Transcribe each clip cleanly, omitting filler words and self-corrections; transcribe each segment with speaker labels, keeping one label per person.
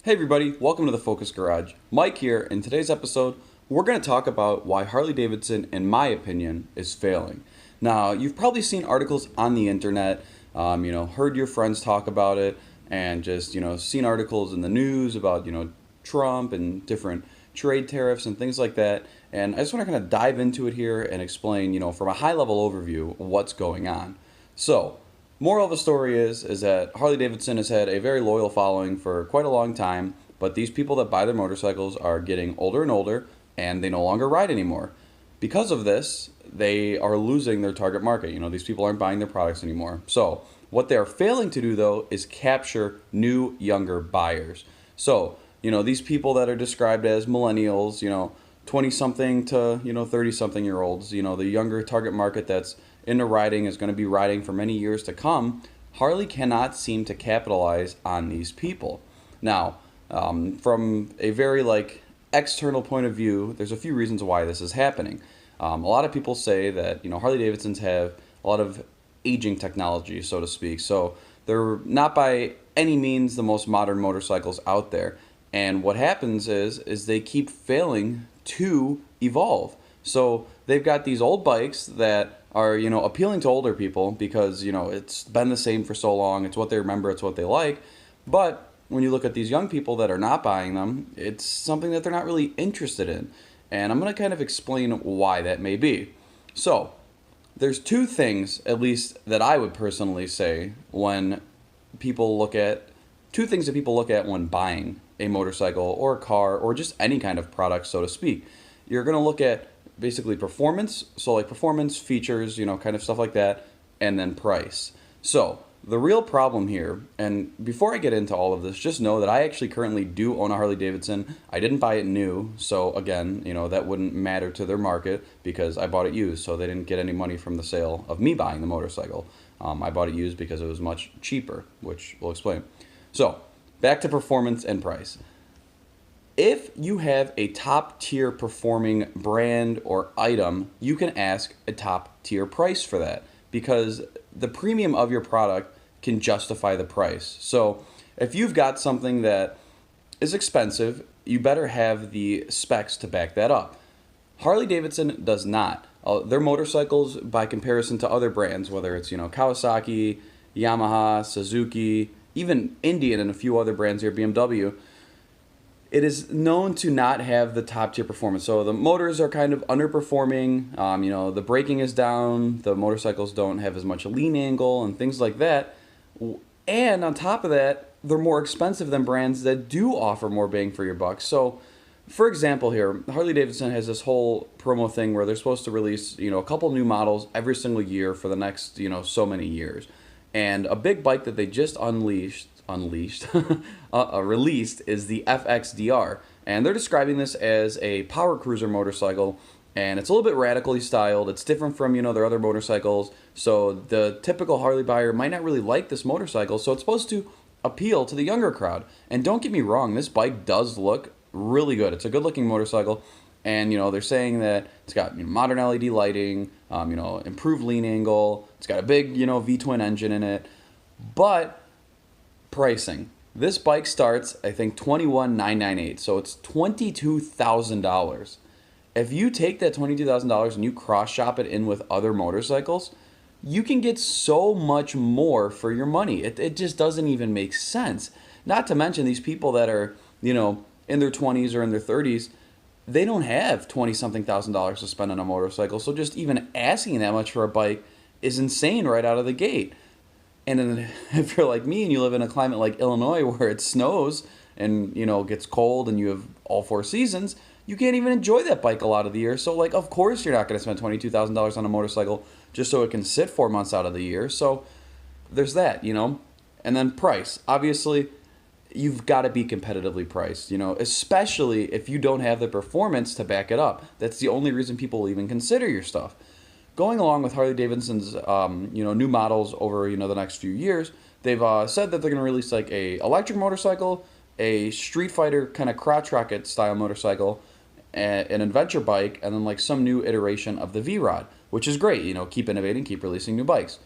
Speaker 1: Hey everybody, welcome to the Focus Garage. Mike here. In today's episode, we're going to talk about why Harley Davidson, in my opinion, is failing. Now, you've probably seen articles on the internet, heard your friends talk about it, and just, seen articles in the news about, Trump and different trade tariffs and things like that. And I just want to kind of dive into it here and explain, from a high level overview, what's going on. So, moral of the story is that Harley Davidson has had a very loyal following for quite a long time, but these people that buy their motorcycles are getting older and older, and they no longer ride anymore. Because of this, they are losing their target market. These people aren't buying their products anymore. So, what they are failing to do, though, is capture new, younger buyers. So, these people that are described as millennials, 20-something to, 30-something-year-olds, the younger target market that's into riding is going to be riding for many years to come. Harley cannot seem to capitalize on these people. Now, from a very external point of view, there's a few reasons why this is happening. A lot of people say that Harley Davidsons have a lot of aging technology, so to speak. So they're not by any means the most modern motorcycles out there. And what happens is they keep failing to evolve. So they've got these old bikes that are, appealing to older people because, it's been the same for so long. It's what they remember. It's what they like. But when you look at these young people that are not buying them, it's something that they're not really interested in. And I'm going to kind of explain why that may be. So there's two things, at least, that I would personally say when people look at, two things that people look at when buying a motorcycle or a car or just any kind of product, so to speak. You're going to look at basically performance, so performance, features, kind of stuff like that, and then price. So the real problem here, and before I get into all of this, just know that I actually currently do own a Harley Davidson. I didn't buy it new, so again, that wouldn't matter to their market because I bought it used, so they didn't get any money from the sale of me buying the motorcycle. I bought it used because it was much cheaper, which we'll explain. So back to performance and price. If you have a top tier performing brand or item, you can ask a top tier price for that because the premium of your product can justify the price. So if you've got something that is expensive, you better have the specs to back that up. Harley Davidson does not. Their motorcycles, by comparison to other brands, whether it's Kawasaki, Yamaha, Suzuki, even Indian and a few other brands here, BMW, it is known to not have the top tier performance. So the motors are kind of underperforming. The braking is down. The motorcycles don't have as much lean angle and things like that. And on top of that, they're more expensive than brands that do offer more bang for your buck. So, for example, here, Harley Davidson has this whole promo thing where they're supposed to release, a couple new models every single year for the next, so many years. And a big bike that they just released is the FXDR, and they're describing this as a power cruiser motorcycle, and it's a little bit radically styled. It's different from their other motorcycles, so the typical Harley buyer might not really like this motorcycle, so it's supposed to appeal to the younger crowd. And don't get me wrong, this bike does look really good. It's a good looking motorcycle, and they're saying that it's got modern LED lighting, improved lean angle, it's got a big V-twin engine in it, but pricing. This bike starts, I think, $21,998, so it's $22,000. If you take that $22,000 and you cross-shop it in with other motorcycles, you can get so much more for your money. It just doesn't even make sense. Not to mention these people that are, in their 20s or in their 30s, they don't have $20-something thousand to spend on a motorcycle, so just even asking that much for a bike is insane right out of the gate. And then if you're like me and you live in a climate like Illinois where it snows and, gets cold and you have all four seasons, you can't even enjoy that bike a lot of the year. So, of course you're not going to spend $22,000 on a motorcycle just so it can sit 4 months out of the year. So there's that, And then price. Obviously, you've got to be competitively priced, especially if you don't have the performance to back it up. That's the only reason people will even consider your stuff. Going along with Harley Davidson's, new models over, the next few years, they've said that they're going to release a electric motorcycle, a Street Fighter kind of crotch rocket style motorcycle, an adventure bike, and then some new iteration of the V-Rod, which is great. Keep innovating, keep releasing new bikes.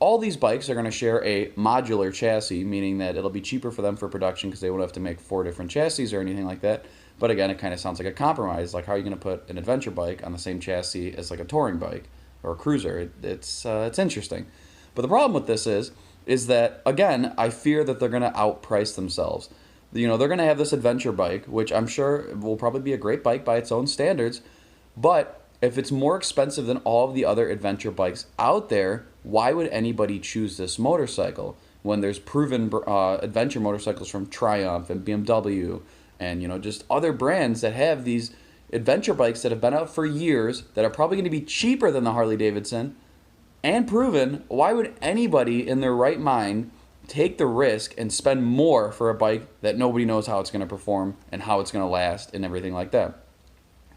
Speaker 1: all these bikes are going to share a modular chassis, meaning that it'll be cheaper for them for production because they won't have to make 4 different chassis or anything like that. But again, it kind of sounds like a compromise. Like, how are you going to put an adventure bike on the same chassis as like a touring bike or a cruiser? It's interesting. But the problem with this is that, again, I fear that they're going to outprice themselves. You know, they're going to have this adventure bike, which I'm sure will probably be a great bike by its own standards. But if it's more expensive than all of the other adventure bikes out there, why would anybody choose this motorcycle when there's proven adventure motorcycles from Triumph and BMW and, you know, just other brands that have these adventure bikes that have been out for years that are probably going to be cheaper than the Harley Davidson and proven? Why would anybody in their right mind take the risk and spend more for a bike that nobody knows how it's going to perform and how it's going to last and everything like that?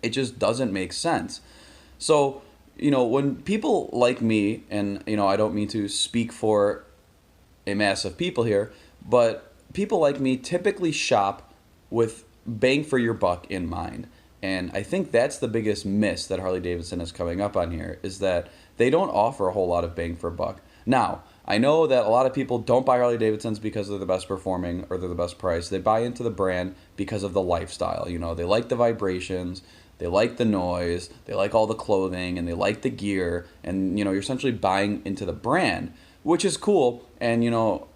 Speaker 1: It just doesn't make sense. So, you know, when people like me, and, you know, I don't mean to speak for a mass of people here, but people like me typically shop with bang for your buck in mind. And I think that's the biggest miss that Harley Davidson is coming up on here, is that they don't offer a whole lot of bang for buck. Now, I know that a lot of people don't buy Harley Davidsons because they're the best performing or they're the best price. They buy into the brand because of the lifestyle. You know, they like the vibrations, they like the noise, they like all the clothing, and they like the gear. And, you know, you're essentially buying into the brand, which is cool. And, you know,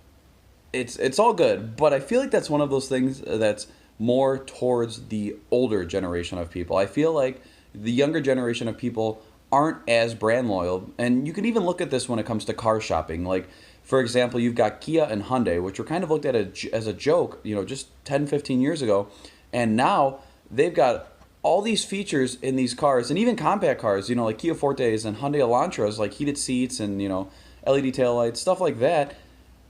Speaker 1: it's all good. But I feel like that's one of those things that's more towards the older generation of people. I feel like the younger generation of people aren't as brand loyal. And you can even look at this when it comes to car shopping. Like, for example, you've got Kia and Hyundai, which were kind of looked at as a joke, you know, just 10, 15 years ago. And now they've got all these features in these cars, and even compact cars, you know, like Kia Fortes and Hyundai Elantras, like heated seats and, you know, LED taillights, stuff like that,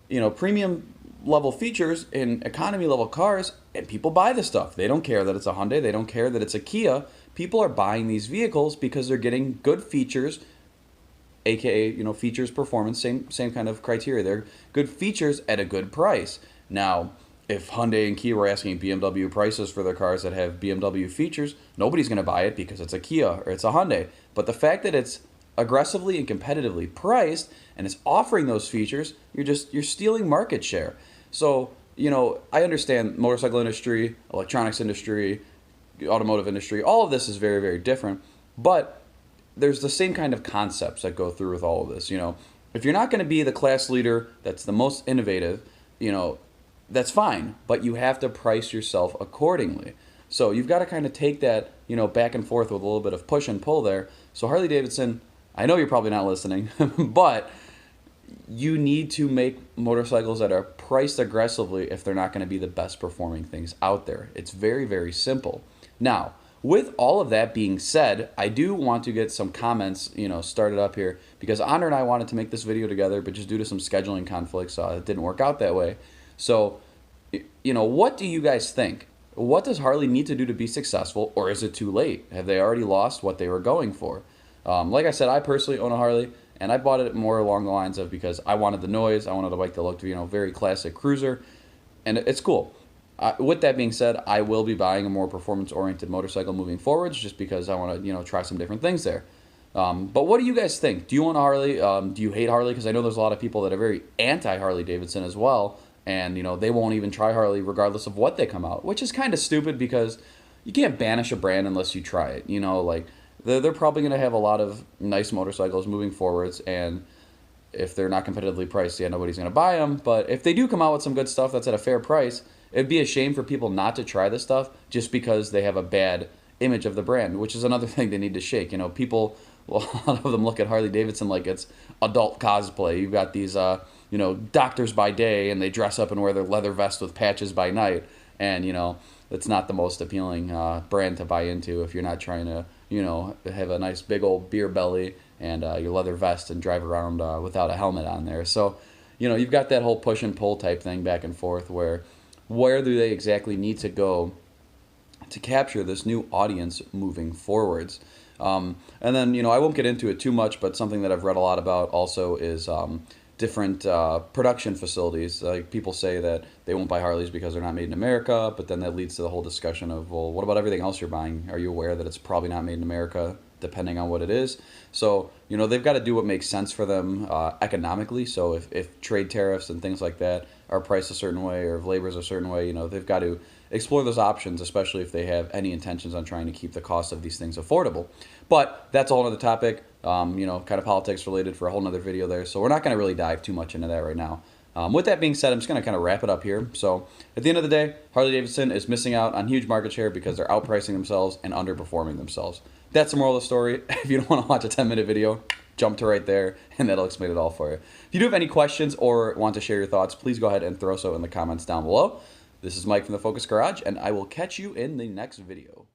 Speaker 1: you know, premium level features in economy level cars, and people buy this stuff. They don't care that it's a Hyundai, they don't care that it's a Kia. People are buying these vehicles because they're getting good features, aka, you know, features, performance, same kind of criteria. They're good features at a good price. Now, if Hyundai and Kia were asking BMW prices for their cars that have BMW features, nobody's going to buy it because it's a Kia or it's a Hyundai. But the fact that it's aggressively and competitively priced and it's offering those features, you're stealing market share. So, you know, I understand motorcycle industry, electronics industry, automotive industry, all of this is very, very different. But there's the same kind of concepts that go through with all of this. You know, if you're not going to be the class leader that's the most innovative, you know, that's fine, but you have to price yourself accordingly. So you've got to kind of take that, you know, back and forth with a little bit of push and pull there. So Harley Davidson, I know you're probably not listening, but you need to make motorcycles that are priced aggressively if they're not going to be the best performing things out there. It's very, very simple. Now, with all of that being said, I do want to get some comments, you know, started up here, because Honor and I wanted to make this video together, but just due to some scheduling conflicts, it didn't work out that way. So, you know, what do you guys think? What does Harley need to do to be successful, or is it too late? Have they already lost what they were going for? Like I said, I personally own a Harley, and I bought it more along the lines of because I wanted the noise, I wanted a bike that looked, you know, very classic cruiser, and it's cool. With that being said, I will be buying a more performance-oriented motorcycle moving forwards, just because I want to, you know, try some different things there. But what do you guys think? Do you own a Harley? Do you hate Harley? Because I know there's a lot of people that are very anti-Harley Davidson as well. And, you know, they won't even try Harley regardless of what they come out, which is kind of stupid because you can't banish a brand unless you try it. You know, like, they're probably going to have a lot of nice motorcycles moving forwards, and if they're not competitively priced, yeah, nobody's going to buy them. But if they do come out with some good stuff that's at a fair price, it'd be a shame for people not to try this stuff just because they have a bad image of the brand, which is another thing they need to shake. You know, people, well, a lot of them look at Harley Davidson like it's adult cosplay. You've got these, you know, doctors by day, and they dress up and wear their leather vest with patches by night. And, you know, it's not the most appealing brand to buy into if you're not trying to, you know, have a nice big old beer belly and your leather vest and drive around without a helmet on there. So, you know, you've got that whole push and pull type thing back and forth where do they exactly need to go to capture this new audience moving forwards? And then, you know, I won't get into it too much, but something that I've read a lot about also is different production facilities. Like, people say that they won't buy Harleys because they're not made in America, but then that leads to the whole discussion of, well, what about everything else you're buying? Are you aware that it's probably not made in America depending on what it is. So, they've got to do what makes sense for them economically. So if trade tariffs and things like that are priced a certain way, or if labor's a certain way, they've got to explore those options, especially if they have any intentions on trying to keep the cost of these things affordable. But that's a whole other topic, kind of politics related, for a whole nother video there. So we're not going to really dive too much into that right now. With that being said, I'm just going to kind of wrap it up here. So at the end of the day, Harley Davidson is missing out on huge market share because they're outpricing themselves and underperforming themselves. That's the moral of the story. If you don't want to watch a 10-minute video, jump to right there, and that'll explain it all for you. If you do have any questions or want to share your thoughts, please go ahead and throw so in the comments down below. This is Mike from the Focus Garage, and I will catch you in the next video.